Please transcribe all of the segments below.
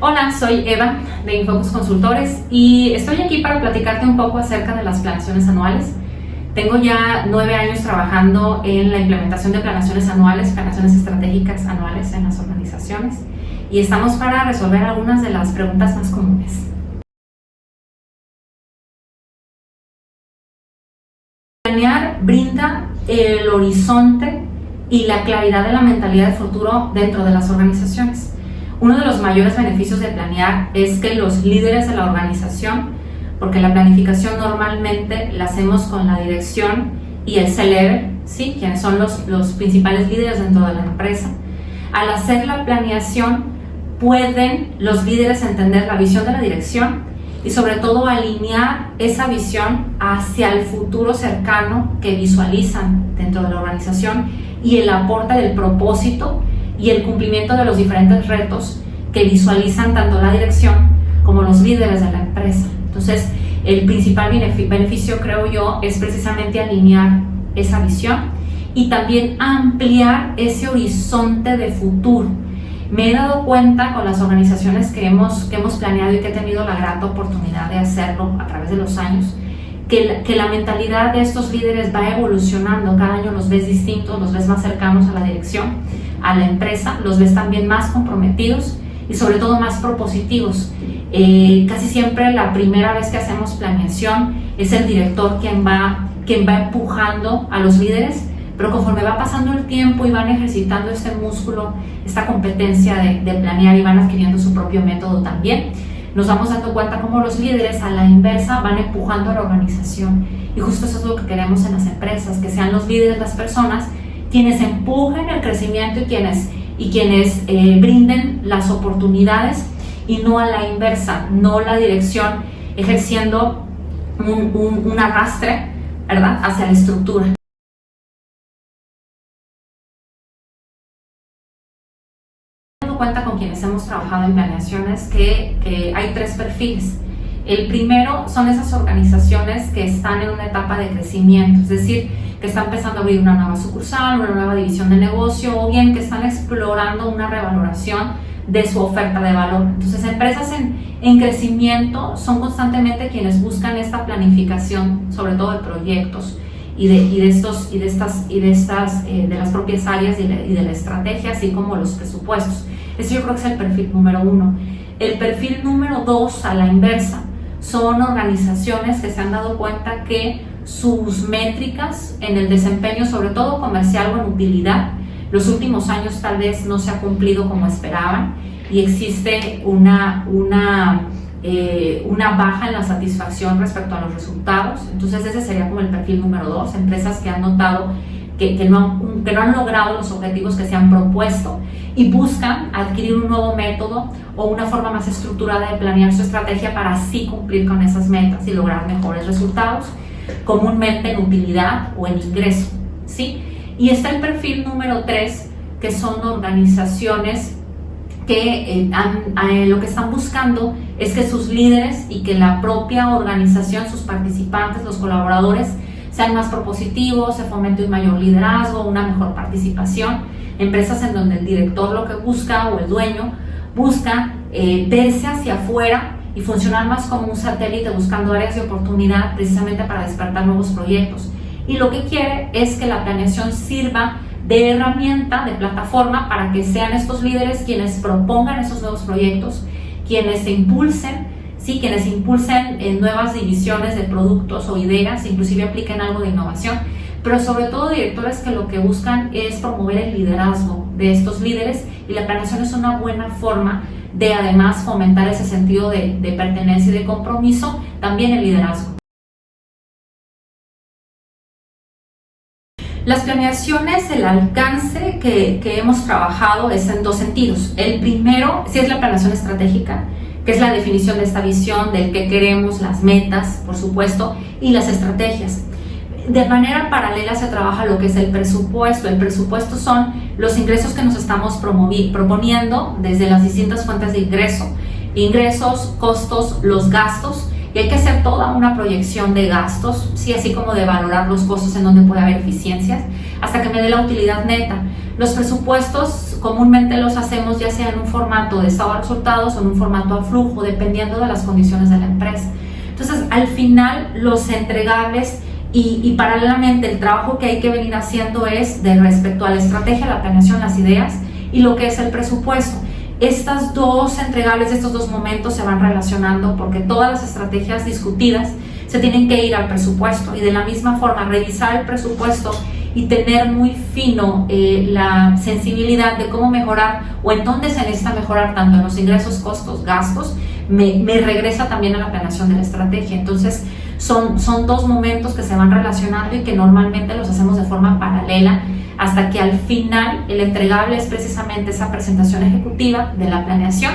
Hola, soy Eva de Infocus Consultores y estoy aquí para platicarte un poco acerca de las planeaciones anuales. Tengo ya 9 años trabajando en la implementación de planeaciones anuales, planeaciones estratégicas anuales en las organizaciones y estamos para resolver algunas de las preguntas más comunes. Planear brinda el horizonte y la claridad de la mentalidad de futuro dentro de las organizaciones. Uno de los mayores beneficios de planear es que los líderes de la organización, porque la planificación normalmente la hacemos con la dirección y el C-Level, ¿sí? Quienes son los principales líderes dentro de la empresa. Al hacer la planeación, pueden los líderes entender la visión de la dirección y sobre todo alinear esa visión hacia el futuro cercano que visualizan dentro de la organización y el aporte del propósito y el cumplimiento de los diferentes retos que visualizan tanto la dirección como los líderes de la empresa. Entonces, el principal beneficio, creo yo, es precisamente alinear esa visión y también ampliar ese horizonte de futuro. Me he dado cuenta con las organizaciones que hemos planeado y que he tenido la grata oportunidad de hacerlo a través de los años, que la mentalidad de estos líderes va evolucionando. Cada año los ves distintos, los ves más cercanos a la dirección, a la empresa, los ves también más comprometidos y sobre todo más propositivos. Casi siempre la primera vez que hacemos planeación es el director quien va empujando a los líderes, pero conforme va pasando el tiempo y van ejercitando este músculo, esta competencia de planear y van adquiriendo su propio método también, nos vamos dando cuenta cómo los líderes a la inversa van empujando a la organización. Y justo eso es lo que queremos en las empresas, que sean los líderes las personas quienes empujen el crecimiento y quienes brinden las oportunidades y no a la inversa, no la dirección ejerciendo un arrastre, ¿verdad?, hacia la estructura. Cuenta con quienes hemos trabajado en planeaciones que hay 3 perfiles. El primero son esas organizaciones que están en una etapa de crecimiento, es decir, que están empezando a abrir una nueva sucursal, una nueva división de negocio o bien que están explorando una revaloración de su oferta de valor. Entonces, empresas en crecimiento son constantemente quienes buscan esta planificación, sobre todo de proyectos de las propias áreas y de la estrategia, así como los presupuestos. Ese yo creo que es el perfil número 1. El perfil número 2, a la inversa, son organizaciones que se han dado cuenta que sus métricas en el desempeño, sobre todo comercial o en utilidad, los últimos años tal vez no se ha cumplido como esperaban y existe una baja en la satisfacción respecto a los resultados. Entonces ese sería como el perfil número 2, empresas que han notado que no han logrado los objetivos que se han propuesto y buscan adquirir un nuevo método o una forma más estructurada de planear su estrategia para así cumplir con esas metas y lograr mejores resultados, comúnmente en utilidad o en ingreso, ¿sí? Y está el perfil número 3, que son organizaciones que lo que están buscando es que sus líderes y que la propia organización, sus participantes, los colaboradores, sean más propositivos, se fomente un mayor liderazgo, una mejor participación. Empresas en donde el director lo que busca o el dueño busca verse hacia afuera y funcionar más como un satélite buscando áreas de oportunidad precisamente para despertar nuevos proyectos. Y lo que quiere es que la planeación sirva de herramienta, de plataforma para que sean estos líderes quienes propongan esos nuevos proyectos, quienes se impulsen, ¿sí? Quienes impulsen nuevas divisiones de productos o ideas, inclusive apliquen algo de innovación, pero sobre todo directores que lo que buscan es promover el liderazgo de estos líderes, y la planeación es una buena forma de además fomentar ese sentido de pertenencia y de compromiso, también el liderazgo. Las planeaciones, el alcance que hemos trabajado es en 2 sentidos. El primero, sí, es la planeación estratégica, que es la definición de esta visión, del que queremos, las metas, por supuesto, y las estrategias. De manera paralela se trabaja lo que es el presupuesto. El presupuesto son los ingresos que nos estamos proponiendo desde las distintas fuentes de ingresos, costos, los gastos, y hay que hacer toda una proyección de gastos, ¿sí? Así como de valorar los costos en donde puede haber eficiencias, hasta que me dé la utilidad neta. Los presupuestos comúnmente los hacemos ya sea en un formato de estado de resultados o en un formato a flujo, dependiendo de las condiciones de la empresa. Entonces, al final, los entregables y paralelamente el trabajo que hay que venir haciendo es de respecto a la estrategia, la planeación, las ideas y lo que es el presupuesto. Estas dos entregables, estos dos momentos se van relacionando porque todas las estrategias discutidas se tienen que ir al presupuesto, y de la misma forma revisar el presupuesto y tener muy fino la sensibilidad de cómo mejorar o en dónde se necesita mejorar tanto en los ingresos, costos, gastos, me regresa también a la planeación de la estrategia. Entonces son dos momentos que se van relacionando y que normalmente los hacemos de forma paralela hasta que al final el entregable es precisamente esa presentación ejecutiva de la planeación,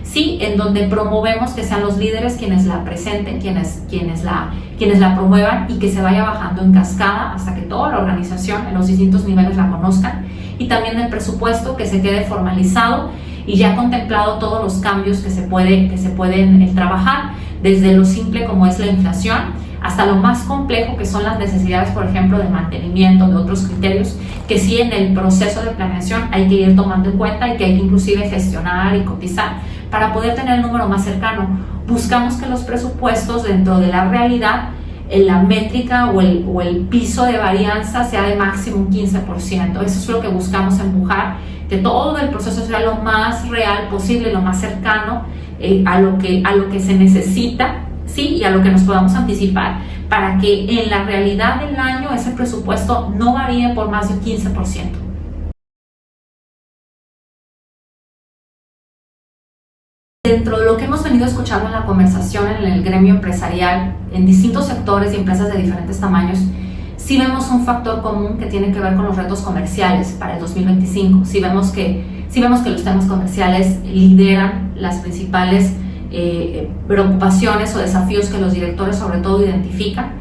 sí, en donde promovemos que sean los líderes quienes la presenten, quienes la promuevan, y que se vaya bajando en cascada hasta que toda la organización en los distintos niveles la conozcan, y también el presupuesto que se quede formalizado y ya contemplado todos los cambios que se pueden trabajar, desde lo simple como es la inflación hasta lo más complejo que son las necesidades, por ejemplo, de mantenimiento, de otros criterios que sí en el proceso de planeación hay que ir tomando en cuenta y que hay que inclusive gestionar y cotizar para poder tener el número más cercano. Buscamos que los presupuestos dentro de la realidad, la métrica o el piso de varianza sea de máximo un 15%. Eso es lo que buscamos empujar, que todo el proceso sea lo más real posible, lo más cercano a lo que se necesita, ¿sí? Y a lo que nos podamos anticipar, para que en la realidad del año ese presupuesto no varíe por más de un 15%. Dentro de lo que hemos venido escuchando en la conversación en el gremio empresarial, en distintos sectores y empresas de diferentes tamaños, sí vemos un factor común que tiene que ver con los retos comerciales para el 2025. Sí vemos que los temas comerciales lideran las principales preocupaciones o desafíos que los directores sobre todo identifican.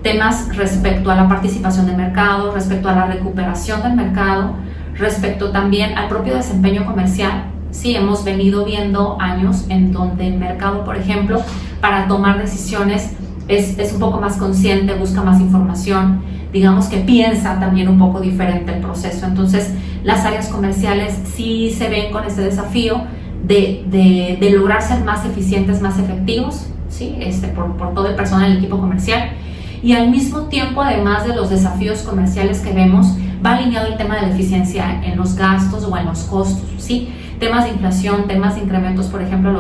Temas respecto a la participación de mercado, respecto a la recuperación del mercado, respecto también al propio desempeño comercial. Sí, hemos venido viendo años en donde el mercado, por ejemplo, para tomar decisiones es un poco más consciente, busca más información, digamos que piensa también un poco diferente el proceso. Entonces, las áreas comerciales sí se ven con este desafío de lograr ser más eficientes, más efectivos, ¿sí? Por todo el personal del equipo comercial. Y al mismo tiempo, además de los desafíos comerciales que vemos, va alineado el tema de la eficiencia en los gastos o en los costos, ¿sí? Temas de inflación, temas de incrementos, por ejemplo,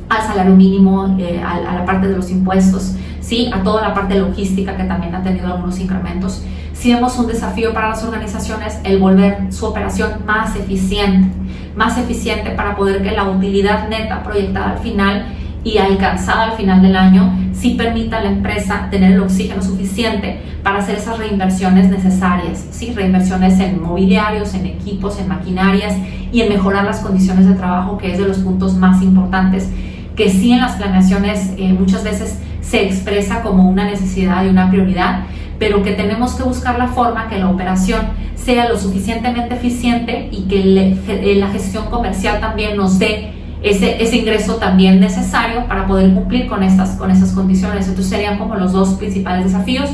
al salario mínimo, a la parte de los impuestos, ¿sí? A toda la parte logística, que también ha tenido algunos incrementos. Sí vemos un desafío para las organizaciones el volver su operación más eficiente para poder que la utilidad neta proyectada al final y alcanzada al final del año sí permita a la empresa tener el oxígeno suficiente para hacer esas reinversiones necesarias, ¿sí? Reinversiones en mobiliarios, en equipos, en maquinarias y en mejorar las condiciones de trabajo, que es de los puntos más importantes, que sí en las planeaciones muchas veces se expresa como una necesidad y una prioridad, pero que tenemos que buscar la forma que la operación sea lo suficientemente eficiente y que la gestión comercial también nos dé ese ingreso también necesario para poder cumplir con estas condiciones. Entonces serían como los dos principales desafíos.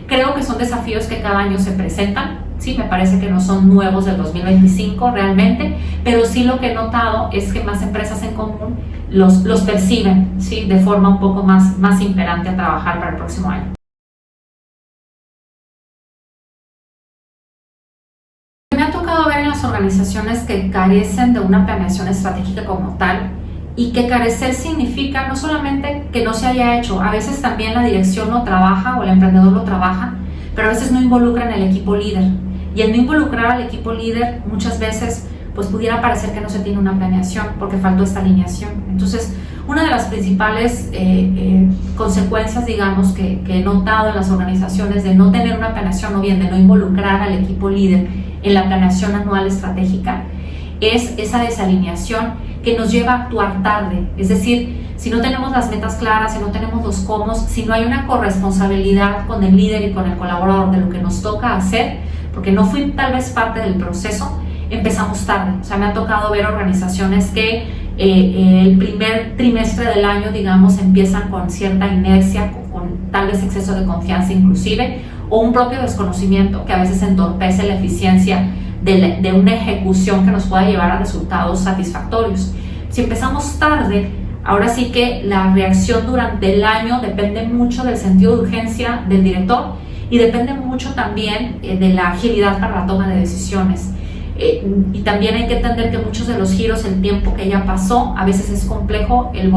Creo que son desafíos que cada año se presentan, sí, me parece que no son nuevos del 2025 realmente, pero sí lo que he notado es que más empresas en común los perciben, sí, de forma un poco más imperante a trabajar para el próximo año. Me ha tocado ver en las organizaciones que carecen de una planeación estratégica como tal, y que carecer significa no solamente que no se haya hecho, a veces también la dirección lo trabaja o el emprendedor lo trabaja, pero a veces no involucran al equipo líder, y el no involucrar al equipo líder muchas veces pues pudiera parecer que no se tiene una planeación porque faltó esta alineación. Entonces, una de las principales consecuencias, digamos, que he notado en las organizaciones de no tener una planeación o bien de no involucrar al equipo líder en la planeación anual estratégica es esa desalineación que nos lleva a actuar tarde. Es decir, si no tenemos las metas claras, si no tenemos los cómo, si no hay una corresponsabilidad con el líder y con el colaborador de lo que nos toca hacer, porque no fui tal vez parte del proceso, empezamos tarde. O sea, me ha tocado ver organizaciones que el primer trimestre del año, digamos, empiezan con cierta inercia, con tal vez exceso de confianza inclusive, o un propio desconocimiento que a veces entorpece la eficiencia de una ejecución que nos pueda llevar a resultados satisfactorios. Si empezamos tarde, ahora sí que la reacción durante el año depende mucho del sentido de urgencia del director y depende mucho también de la agilidad para la toma de decisiones. Y también hay que entender que muchos de los giros, el tiempo que ya pasó, a veces es complejo el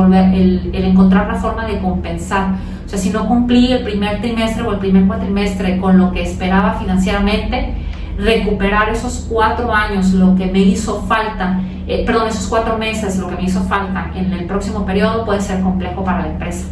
encontrar la forma de compensar. O sea, si no cumplí el primer trimestre o el primer cuatrimestre con lo que esperaba financieramente, recuperar esos 4 años, lo que me hizo falta, esos 4 meses, lo que me hizo falta en el próximo periodo puede ser complejo para la empresa.